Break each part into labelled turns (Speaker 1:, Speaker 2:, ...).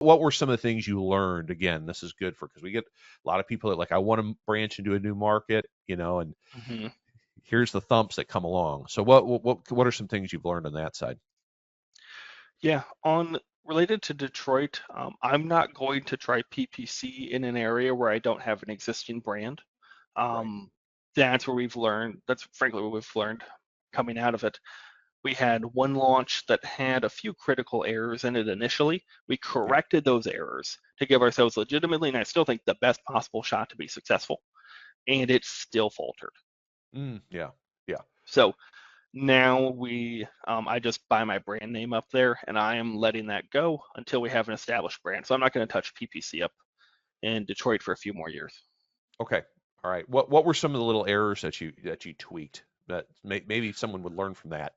Speaker 1: What were some of the things you learned? Again, this is good because we get a lot of people that like, I want to branch into a new market, and
Speaker 2: Hmm.
Speaker 1: here's the thumps that come along. So what are some things you've learned on that side?
Speaker 2: Yeah, on related to Detroit, I'm not going to try PPC in an area where I don't have an existing brand.
Speaker 1: Right.
Speaker 2: Um, that's where we've learned. That's frankly what we've learned coming out of it. We had one launch that had a few critical errors in it initially. We
Speaker 1: Yeah.
Speaker 2: corrected those errors to give ourselves legitimately, and I still think the best possible shot to be successful, and it still faltered.
Speaker 1: Yeah. Yeah.
Speaker 2: So now I just buy my brand name up there, and I am letting that go until we have an established brand. So I'm not going to touch PPC up in Detroit for a few more years.
Speaker 1: Okay. All right. What were some of the little errors that you tweaked that maybe someone would learn from that?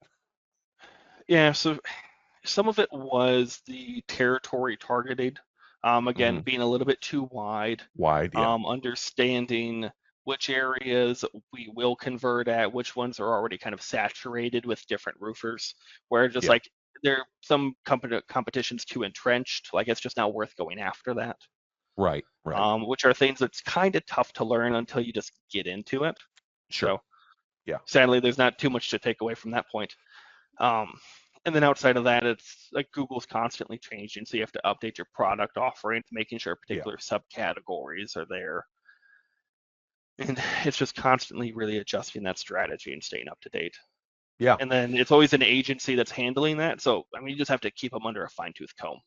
Speaker 2: Yeah, so some of it was the territory targeted. Again,
Speaker 1: Hmm.
Speaker 2: being a little bit too wide,
Speaker 1: Wide. Yeah.
Speaker 2: understanding which areas we will convert at, which ones are already kind of saturated with different roofers, where just
Speaker 1: Yeah.
Speaker 2: like there some competition's too entrenched, like it's just not worth going after that.
Speaker 1: Right. Right.
Speaker 2: Which are things that's kind of tough to learn until you just get into it.
Speaker 1: Sure.
Speaker 2: So
Speaker 1: Yeah.
Speaker 2: sadly, there's not too much to take away from that point. Um, and then outside of that, it's like Google's constantly changing, so you have to update your product offerings, making sure
Speaker 1: Yeah.
Speaker 2: particular subcategories are there. And it's just constantly really adjusting that strategy and staying up to date.
Speaker 1: Yeah.
Speaker 2: And then it's always an agency that's handling that. So, I mean, you just have to keep them under a fine tooth comb.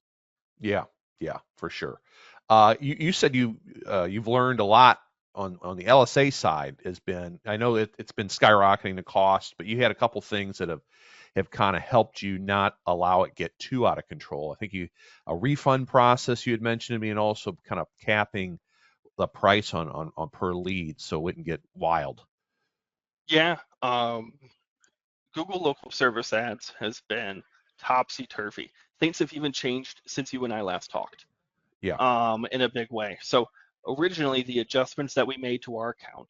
Speaker 1: Yeah. Yeah. For sure. You said you've learned a lot on the LSA side. Has been, I know it's been skyrocketing the cost, but you had a couple things that have kind of helped you not allow it get too out of control. I think a refund process you had mentioned to me, and also kind of capping the price on per lead so it wouldn't get wild.
Speaker 2: Yeah, Google local service ads has been topsy turvy. Things have even changed since you and I last talked,
Speaker 1: Yeah.
Speaker 2: in a big way. So originally, the adjustments that we made to our account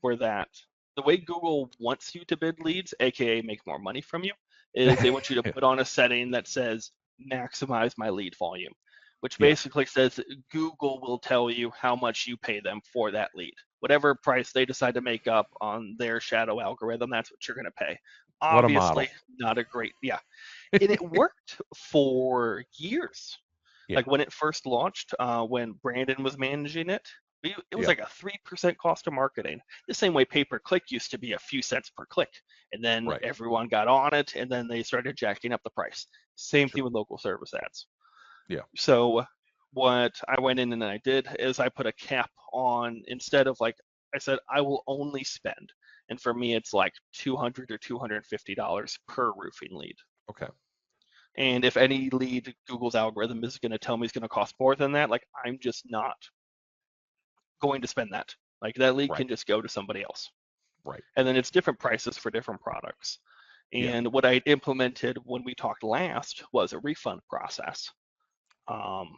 Speaker 2: were that the way Google wants you to bid leads, aka make more money from you, is they want you to
Speaker 1: Yeah.
Speaker 2: put on a setting that says maximize my lead volume, which
Speaker 1: Yeah.
Speaker 2: basically says that Google will tell you how much you pay them for that lead. Whatever price they decide to make up on their shadow algorithm, that's what you're going to pay.
Speaker 1: What a
Speaker 2: Obviously,
Speaker 1: model.
Speaker 2: not a great, yeah. And it worked for years.
Speaker 1: Yeah.
Speaker 2: Like when it first launched, when Brandon was managing it, it was
Speaker 1: Yeah.
Speaker 2: like a 3% cost of marketing. The same way pay per click used to be a few cents per click. And then
Speaker 1: Right.
Speaker 2: everyone got on it, and then they started jacking up the price. Same
Speaker 1: Sure.
Speaker 2: thing with local service ads.
Speaker 1: Yeah.
Speaker 2: So what I went in and I did is I put a cap on, instead of like I said, I will only spend. And for me, it's like $200 or $250 per roofing lead.
Speaker 1: Okay.
Speaker 2: And if any lead Google's algorithm is going to tell me is going to cost more than that, like I'm just not going to spend that. Like that lead
Speaker 1: Right.
Speaker 2: can just go to somebody else.
Speaker 1: Right.
Speaker 2: And then it's different prices for different products.
Speaker 1: Yeah.
Speaker 2: And what I implemented when we talked last was a refund process. Um,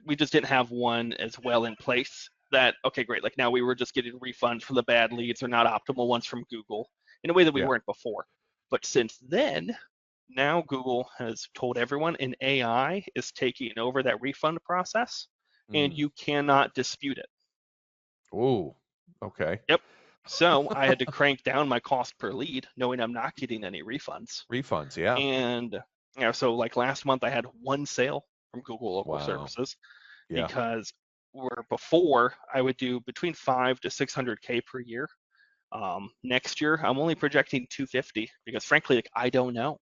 Speaker 2: we just didn't have one as well in place that, okay, great. Like now we were just getting refunds for the bad leads or not optimal ones from Google in a way that we
Speaker 1: Yeah.
Speaker 2: weren't before. But since then, now Google has told everyone an AI is taking over that refund process, and
Speaker 1: Mm.
Speaker 2: you cannot dispute it.
Speaker 1: Ooh. Okay.
Speaker 2: Yep. So I had to crank down my cost per lead, knowing I'm not getting any refunds.
Speaker 1: Refunds. Yeah.
Speaker 2: And so like last month I had one sale from Google Local
Speaker 1: Wow.
Speaker 2: Services,
Speaker 1: Yeah.
Speaker 2: because where before I would do between 5 to 600K per year. Next year I'm only projecting 250 because frankly, like I don't know.